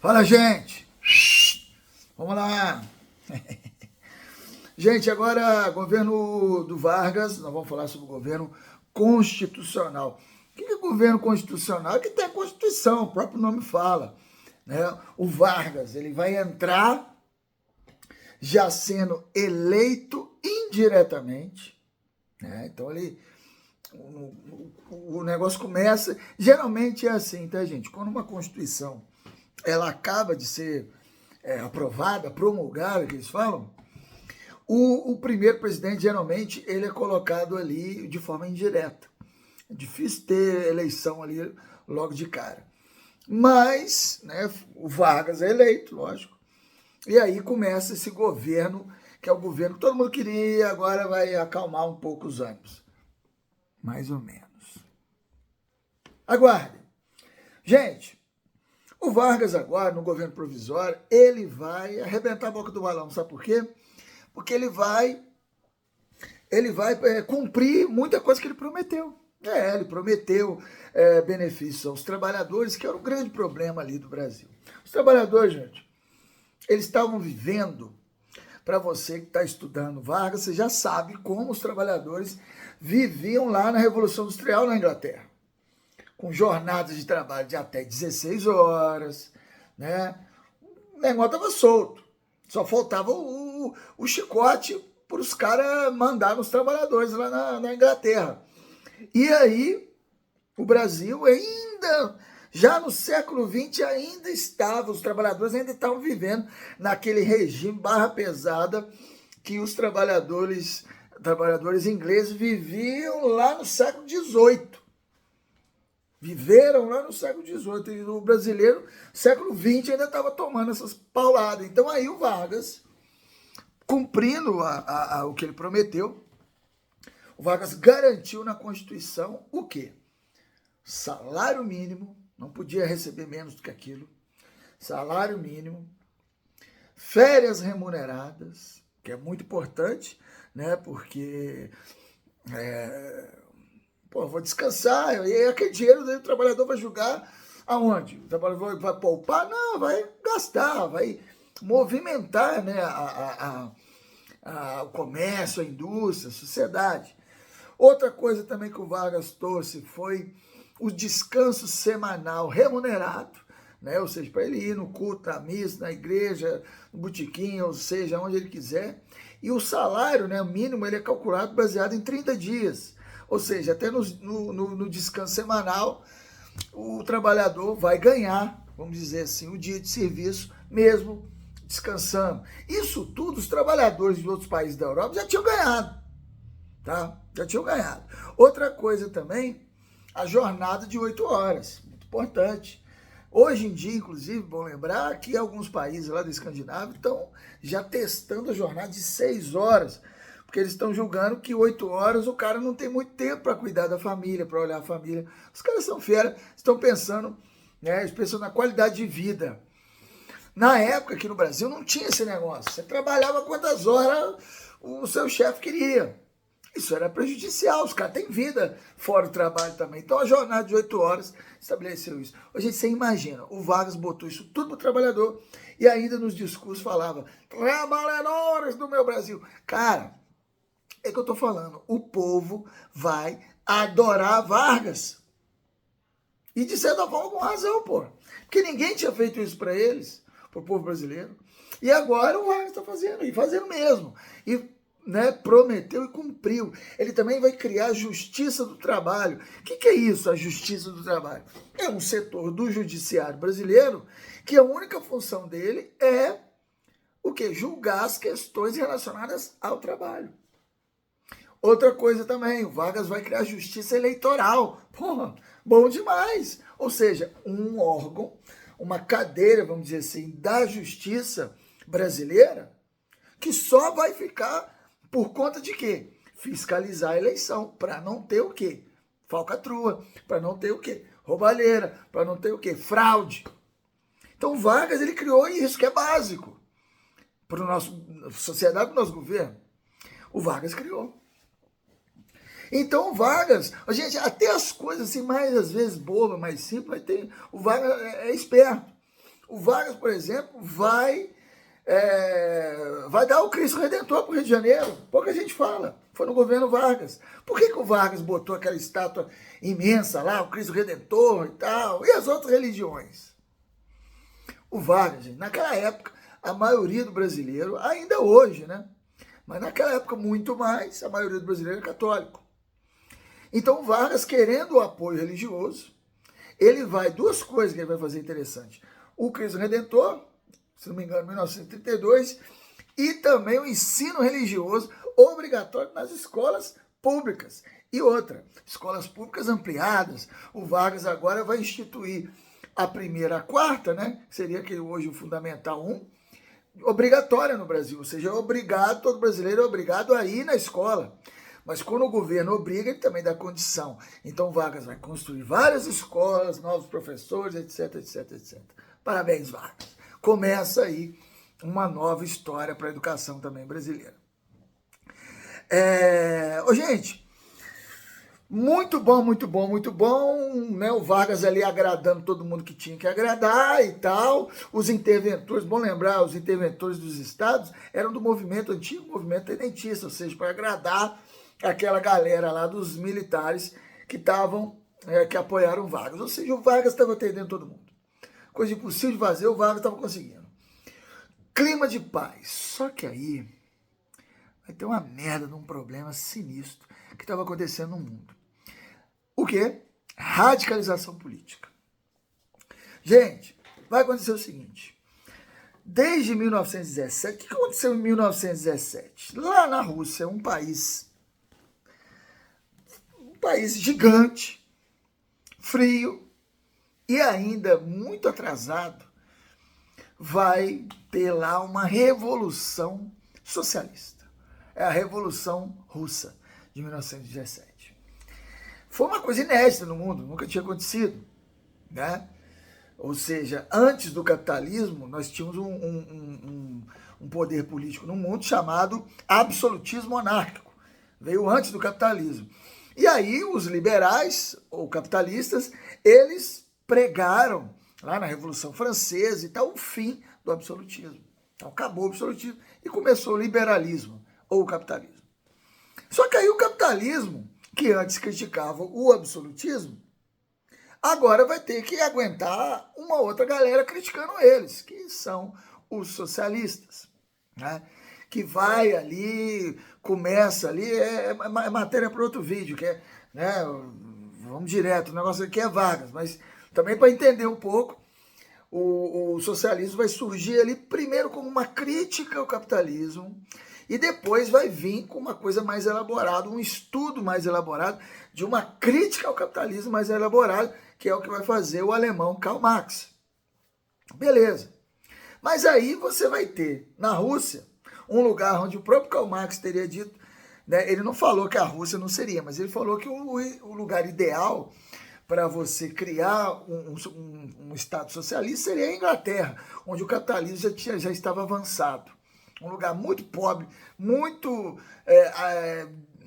Fala, gente! Vamos lá! Gente, agora, governo do Vargas, nós vamos falar sobre o governo constitucional. O que é governo constitucional? É que tem a Constituição, o próprio nome fala. Né? O Vargas, ele vai entrar já sendo eleito indiretamente. Né? Então, o negócio começa... Geralmente é assim, tá, gente? Quando uma Constituição ela acaba de ser aprovada, promulgada, que eles falam, o primeiro presidente, geralmente, ele é colocado ali de forma indireta. É difícil ter eleição ali logo de cara. Mas, né, o Vargas é eleito, lógico. E aí começa esse governo, que é o governo que todo mundo queria, agora vai acalmar um pouco os ânimos. Mais ou menos. Aguardem. Gente, o Vargas agora, no governo provisório, ele vai arrebentar a boca do balão. Sabe por quê? Porque ele vai cumprir muita coisa que ele prometeu. Ele prometeu benefícios aos trabalhadores, que era um grande problema ali do Brasil. Os trabalhadores, gente, eles estavam vivendo, para você que está estudando Vargas, você já sabe como os trabalhadores viviam lá na Revolução Industrial na Inglaterra, com jornadas de trabalho de até 16 horas, né? O negócio estava solto, só faltava o chicote para os caras mandar nos trabalhadores lá na Inglaterra. E aí, o Brasil ainda, já no século XX, os trabalhadores ainda estavam vivendo naquele regime barra pesada que os trabalhadores ingleses viviam lá no século XVIII. Viveram lá no século XVIII, e o brasileiro, século XX, ainda estava tomando essas pauladas. Então aí o Vargas, cumprindo o que ele prometeu, o Vargas garantiu na Constituição o quê? Salário mínimo, não podia receber menos do que aquilo, salário mínimo, férias remuneradas, que é muito importante, né? Porque vou descansar, e aí aquele dinheiro do trabalhador vai jogar aonde? O trabalhador vai poupar? Não, vai gastar, vai movimentar, né, o comércio, a indústria, a sociedade. Outra coisa também que o Vargas trouxe foi o descanso semanal remunerado, né? Ou seja, para ele ir no culto, na missa, na igreja, no botequim, ou seja, onde ele quiser. E o salário, né, mínimo, ele é calculado baseado em 30 dias. Ou seja, até no descanso semanal, o trabalhador vai ganhar, vamos dizer assim, o dia de serviço mesmo descansando. Isso tudo os trabalhadores de outros países da Europa já tinham ganhado, tá? Já tinham ganhado. Outra coisa também, a jornada de 8 horas, muito importante. Hoje em dia, inclusive, bom lembrar que alguns países lá da Escandinávia estão já testando a jornada de 6 horas, porque eles estão julgando que 8 horas o cara não tem muito tempo para cuidar da família, para olhar a família. Os caras são fera, estão pensando, né, eles pensam na qualidade de vida. Na época, aqui no Brasil, não tinha esse negócio. Você trabalhava quantas horas o seu chefe queria. Isso era prejudicial, os caras têm vida fora do trabalho também. Então a jornada de 8 horas estabeleceu isso. Gente, você imagina, o Vargas botou isso tudo para o trabalhador e ainda nos discursos falava, trabalhadores do meu Brasil. Cara, é que eu tô falando, o povo vai adorar Vargas. E de certa forma com razão, pô. Porque ninguém tinha feito isso para eles, para o povo brasileiro. E agora o Vargas está fazendo, e fazendo mesmo. E prometeu e cumpriu. Ele também vai criar a Justiça do Trabalho. O que é isso, a Justiça do Trabalho? É um setor do judiciário brasileiro que a única função dele é o quê? Julgar as questões relacionadas ao trabalho. Outra coisa também, o Vargas vai criar a Justiça Eleitoral. Porra, bom demais! Ou seja, um órgão, uma cadeira, vamos dizer assim, da justiça brasileira que só vai ficar por conta de quê? Fiscalizar a eleição, para não ter o quê? Falcatrua, para não ter o quê? Roubalheira, para não ter o quê? Fraude. Então o Vargas, ele criou isso, que é básico para a nossa sociedade, para o nosso governo. O Vargas criou. Então o Vargas, gente, até as coisas assim, mais às vezes bobas, mais simples, o Vargas é esperto. O Vargas, por exemplo, vai dar o Cristo Redentor para o Rio de Janeiro. Pouca gente fala. Foi no governo Vargas. Por que o Vargas botou aquela estátua imensa lá, o Cristo Redentor e tal? E as outras religiões? O Vargas, gente, naquela época, a maioria do brasileiro, ainda hoje, né? Mas naquela época, muito mais, a maioria do brasileiro é católico. Então, o Vargas, querendo o apoio religioso, ele vai, duas coisas que ele vai fazer interessante. O Cristo Redentor, se não me engano, 1932, e também o ensino religioso obrigatório nas escolas públicas. E outra, escolas públicas ampliadas. O Vargas agora vai instituir a primeira, a quarta, né? Seria que hoje o Fundamental 1, obrigatória no Brasil, ou seja, todo brasileiro é obrigado a ir na escola. Mas quando o governo obriga, ele também dá condição. Então, Vargas vai construir várias escolas, novos professores, etc, etc, etc. Parabéns, Vargas. Começa aí uma nova história para a educação também brasileira. Gente, muito bom, muito bom, muito bom, né? O Vargas ali agradando todo mundo que tinha que agradar e tal. Os interventores, bom lembrar, os interventores dos estados eram do movimento antigo, movimento tenentista, ou seja, para agradar aquela galera lá dos militares que que apoiaram o Vargas. Ou seja, o Vargas estava atendendo todo mundo. Coisa impossível de fazer, o Vargas estava conseguindo. Clima de paz. Só que aí vai ter uma merda de um problema sinistro que estava acontecendo no mundo. O quê? Radicalização política. Gente, vai acontecer o seguinte. Desde 1917, o que aconteceu em 1917? Lá na Rússia, um país gigante, frio e ainda muito atrasado, vai ter lá uma revolução socialista. É a Revolução Russa de 1917. Foi uma coisa inédita no mundo, nunca tinha acontecido, né? Ou seja, antes do capitalismo, nós tínhamos um poder político no mundo chamado absolutismo monárquico. Veio antes do capitalismo. E aí os liberais, ou capitalistas, eles pregaram, lá na Revolução Francesa e tal, o fim do absolutismo. Então acabou o absolutismo e começou o liberalismo, ou o capitalismo. Só que aí o capitalismo, que antes criticava o absolutismo, agora vai ter que aguentar uma outra galera criticando eles, que são os socialistas, né? Que vai ali, começa ali, é matéria para outro vídeo, que é, né, vamos direto, o negócio aqui é Vargas, mas também para entender um pouco, o socialismo vai surgir ali primeiro como uma crítica ao capitalismo e depois vai vir com uma coisa mais elaborada, um estudo mais elaborado de uma crítica ao capitalismo mais elaborado, que é o que vai fazer o alemão Karl Marx. Beleza. Mas aí você vai ter, na Rússia, um lugar onde o próprio Karl Marx teria dito, né, ele não falou que a Rússia não seria, mas ele falou que o lugar ideal para você criar um Estado socialista seria a Inglaterra, onde o capitalismo já estava avançado. Um lugar muito pobre, muito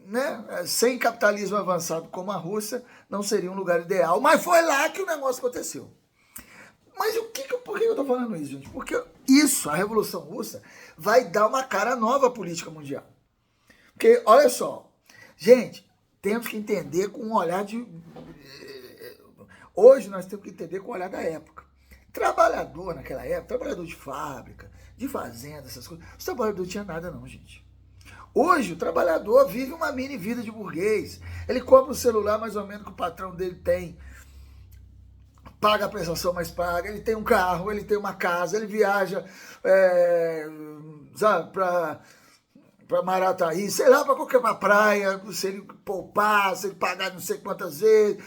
né, sem capitalismo avançado como a Rússia, não seria um lugar ideal. Mas foi lá que o negócio aconteceu. Mas por que eu estou falando isso, gente? Porque isso, a Revolução Russa, vai dar uma cara nova à política mundial. Porque, olha só, gente, temos que entender com um olhar de... Hoje nós temos que entender com o olhar da época. Trabalhador naquela época, trabalhador de fábrica, de fazenda, essas coisas, os trabalhadores não tinham nada não, gente. Hoje o trabalhador vive uma mini vida de burguês. Ele compra um celular mais ou menos que o patrão dele tem, paga a prestação, mas paga, ele tem um carro, ele tem uma casa, ele viaja sabe, para Marataí, sei lá, para qualquer praia, se ele poupar, se ele pagar não sei quantas vezes,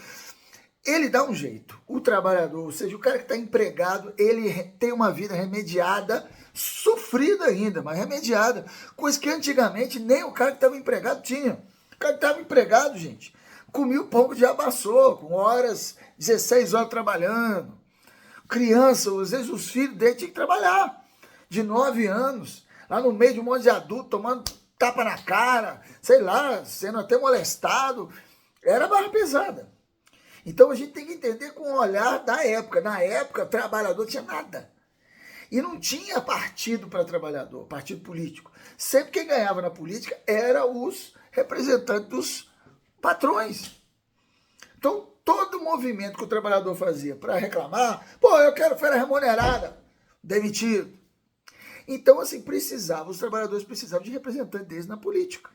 ele dá um jeito. O trabalhador, ou seja, o cara que está empregado, ele tem uma vida remediada, sofrida ainda, mas remediada, coisa que antigamente nem o cara que estava empregado tinha. O cara que estava empregado, gente, comia o pão que já amassou, com horas, 16 horas trabalhando. Criança, às vezes os filhos dele tinham que trabalhar, de 9 anos, lá no meio de um monte de adulto, tomando tapa na cara, sei lá, sendo até molestado. Era barra pesada. Então a gente tem que entender com o olhar da época. Na época, o trabalhador tinha nada. E não tinha partido para trabalhador, partido político. Sempre quem ganhava na política eram os representantes dos patrões. Então, todo movimento que o trabalhador fazia para reclamar, pô, eu quero férias remunerada, demitido. Então, assim, os trabalhadores precisavam de representantes deles na política.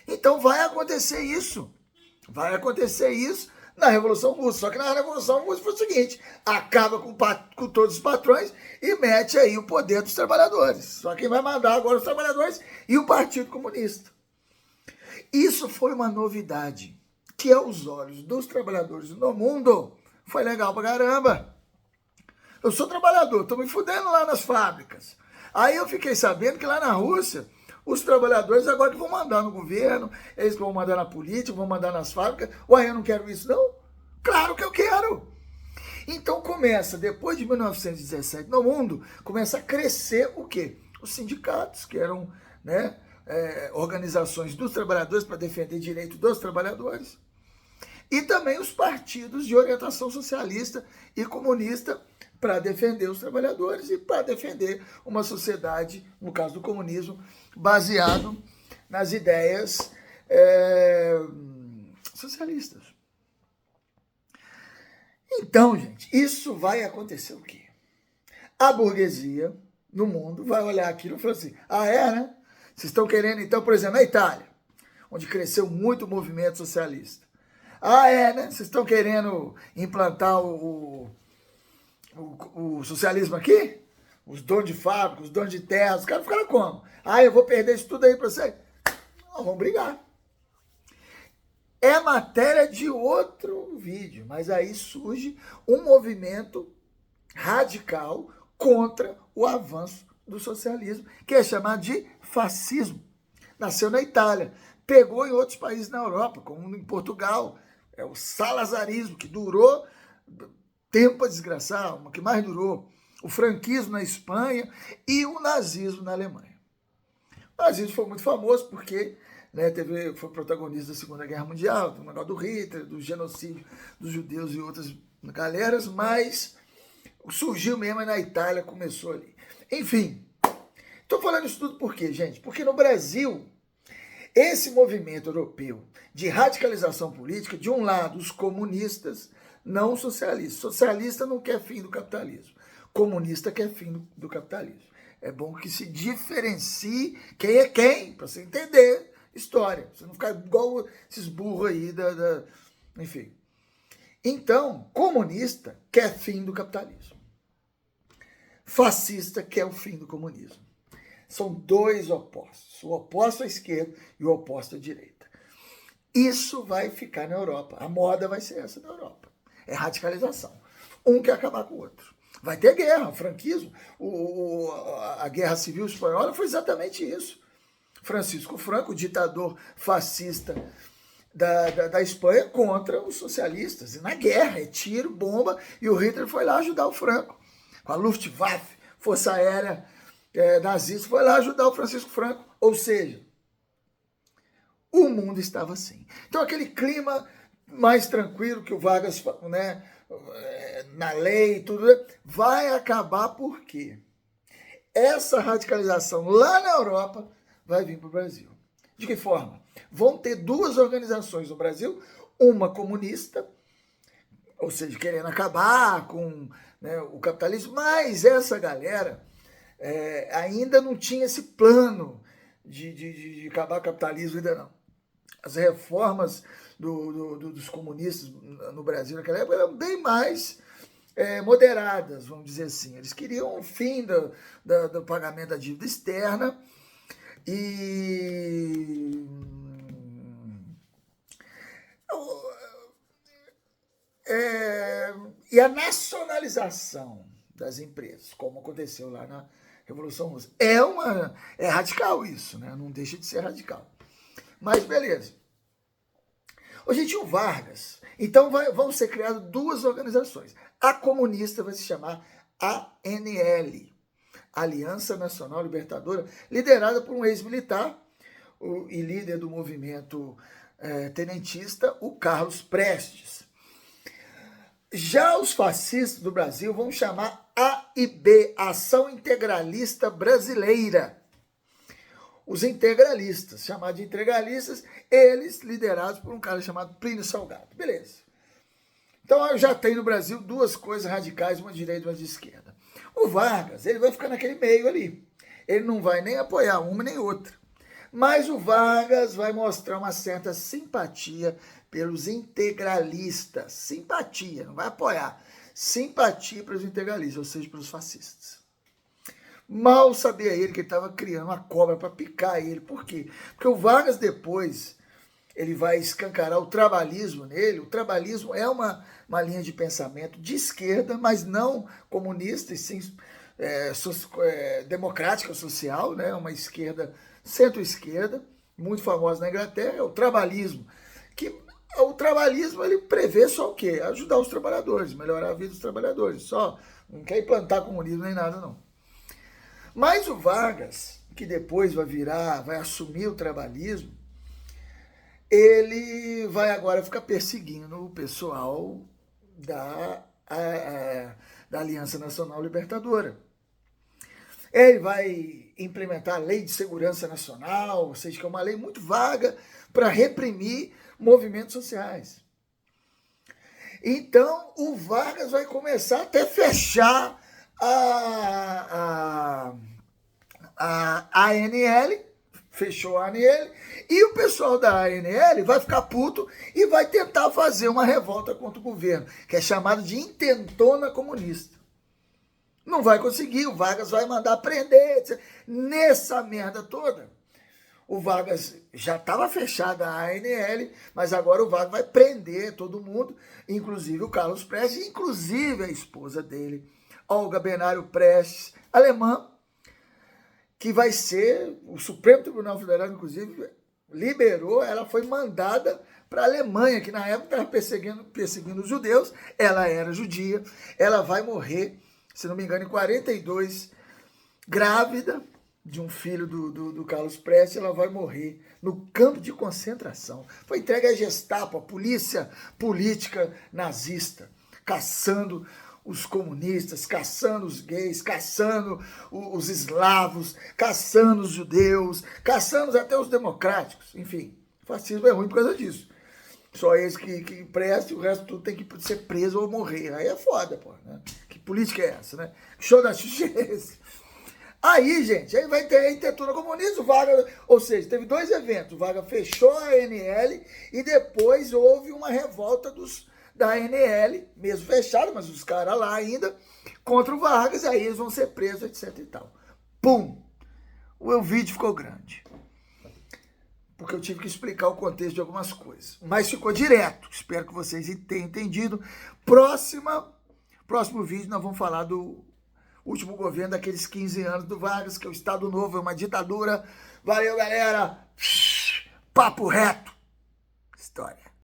Então, vai acontecer isso na Revolução Russa. Só que na Revolução Russa foi o seguinte, acaba com todos os patrões e mete aí o poder dos trabalhadores. Só quem vai mandar agora os trabalhadores e o Partido Comunista. Isso foi uma novidade, que aos olhos dos trabalhadores no mundo foi legal pra caramba. Eu sou trabalhador, tô me fudendo lá nas fábricas. Aí eu fiquei sabendo que lá na Rússia, os trabalhadores agora que vão mandar no governo, eles que vão mandar na política, vão mandar nas fábricas. Ué, eu não quero isso não? Claro que eu quero. Então começa, depois de 1917 no mundo, começa a crescer o quê? Os sindicatos, que eram, né, organizações dos trabalhadores para defender direito dos trabalhadores. E também os partidos de orientação socialista e comunista para defender os trabalhadores e para defender uma sociedade, no caso do comunismo, baseado nas ideias socialistas. Então, gente, isso vai acontecer o quê? A burguesia no mundo vai olhar aquilo e falar assim, né? Vocês estão querendo, então, por exemplo, na Itália, onde cresceu muito o movimento socialista. Né? Vocês estão querendo implantar o socialismo aqui? Os donos de fábrica, os donos de terra, os caras ficaram como? Eu vou perder isso tudo aí para você? Não, vamos brigar. É matéria de outro vídeo, mas aí surge um movimento radical contra o avanço do socialismo, que é chamado de fascismo. Nasceu na Itália, pegou em outros países na Europa, como em Portugal. É o salazarismo, que durou tempo a desgraçar, o que mais durou. O franquismo na Espanha e o nazismo na Alemanha. O nazismo foi muito famoso porque, né, foi protagonista da Segunda Guerra Mundial, do negócio do Hitler, do genocídio dos judeus e outras galeras, mas surgiu mesmo na Itália, começou ali. Enfim, estou falando isso tudo por quê, gente? Porque no Brasil, esse movimento europeu de radicalização política, de um lado, os comunistas, não os socialistas. Socialista não quer fim do capitalismo. Comunista quer fim do capitalismo. É bom que se diferencie quem é quem, para você entender história. Você não ficar igual esses burros aí enfim. Então, comunista quer fim do capitalismo. Fascista quer o fim do comunismo. São dois opostos. O oposto à esquerda e o oposto à direita. Isso vai ficar na Europa. A moda vai ser essa na Europa. É radicalização. Um quer acabar com o outro. Vai ter guerra, franquismo. A Guerra Civil Espanhola foi exatamente isso. Francisco Franco, o ditador fascista da Espanha, contra os socialistas. E na guerra, é tiro, bomba, e o Hitler foi lá ajudar o Franco. Com a Luftwaffe, Força Aérea nazista, foi lá ajudar o Francisco Franco. Ou seja, o mundo estava assim. Então aquele clima mais tranquilo que o Vargas, né, na lei e tudo, vai acabar porque essa radicalização lá na Europa vai vir para o Brasil. De que forma? Vão ter duas organizações no Brasil, uma comunista, ou seja, querendo acabar com, né, o capitalismo, mas essa galera ainda não tinha esse plano de acabar com o capitalismo, ainda não. As reformas dos comunistas no Brasil naquela época eram bem mais moderadas, vamos dizer assim. Eles queriam o fim do pagamento da dívida externa e a nacionalização das empresas, como aconteceu lá na Revolução Russa. É radical isso, né? Não deixa de ser radical. Mas beleza. Gente, o Vargas. Então vão ser criadas duas organizações. A comunista vai se chamar ANL, Aliança Nacional Libertadora, liderada por um ex-militar e líder do movimento tenentista, o Carlos Prestes. Já os fascistas do Brasil vão chamar AIB, Ação Integralista Brasileira. Os integralistas, chamados de integralistas, eles liderados por um cara chamado Plínio Salgado. Beleza. Então eu já tenho no Brasil duas coisas radicais, uma de direita e uma de esquerda. O Vargas, ele vai ficar naquele meio ali. Ele não vai nem apoiar uma nem outra. Mas o Vargas vai mostrar uma certa simpatia pelos integralistas. Simpatia, não vai apoiar. Simpatia pelos integralistas, ou seja, pelos fascistas. Mal sabia ele que ele estava criando uma cobra para picar ele. Por quê? Porque o Vargas depois, ele vai escancarar o trabalhismo nele. O trabalhismo é uma linha de pensamento de esquerda, mas não comunista, e sim democrática social, né? Uma esquerda, centro-esquerda, muito famosa na Inglaterra, é o trabalhismo. O trabalhismo, ele prevê só o quê? Ajudar os trabalhadores, melhorar a vida dos trabalhadores. Só não quer implantar comunismo nem nada, não. Mas o Vargas, que depois vai assumir o trabalhismo, ele vai agora ficar perseguindo o pessoal da Aliança Nacional Libertadora. Ele vai implementar a Lei de Segurança Nacional, ou seja, que é uma lei muito vaga para reprimir movimentos sociais. Então, o Vargas vai começar até fechar a ANL, fechou a ANL, e o pessoal da ANL vai ficar puto e vai tentar fazer uma revolta contra o governo, que é chamado de intentona comunista. Não vai conseguir, o Vargas vai mandar prender, etc. Nessa merda toda, o Vargas já estava fechada a ANL, mas agora o Vargas vai prender todo mundo, inclusive o Carlos Prestes, inclusive a esposa dele, Olga Benário Prestes, alemã, que vai ser, o Supremo Tribunal Federal, inclusive, liberou, ela foi mandada para a Alemanha, que na época estava perseguindo os judeus, ela era judia, ela vai morrer, se não me engano, em 42, grávida de um filho do Carlos Prestes, ela vai morrer no campo de concentração. Foi entregue à Gestapo, a polícia política nazista, caçando os comunistas, caçando os gays, caçando os eslavos, caçando os judeus, caçando até os democráticos. Enfim, o fascismo é ruim por causa disso. Só esse que presta, o resto tudo tem que ser preso ou morrer. Aí é foda, pô, né? Que política é essa, né? Que show da Xuxa é esse? Aí, gente, aí vai ter a intentona comunista, o Vargas, ou seja, teve dois eventos. O Vargas fechou a ANL e depois houve uma revolta da ANL, mesmo fechado, mas os caras lá ainda, contra o Vargas, aí eles vão ser presos, etc e tal. Pum! O vídeo ficou grande. Porque eu tive que explicar o contexto de algumas coisas. Mas ficou direto. Espero que vocês tenham entendido. Próximo vídeo nós vamos falar do último governo daqueles 15 anos do Vargas, que é o Estado Novo, é uma ditadura. Valeu, galera! Papo reto! História.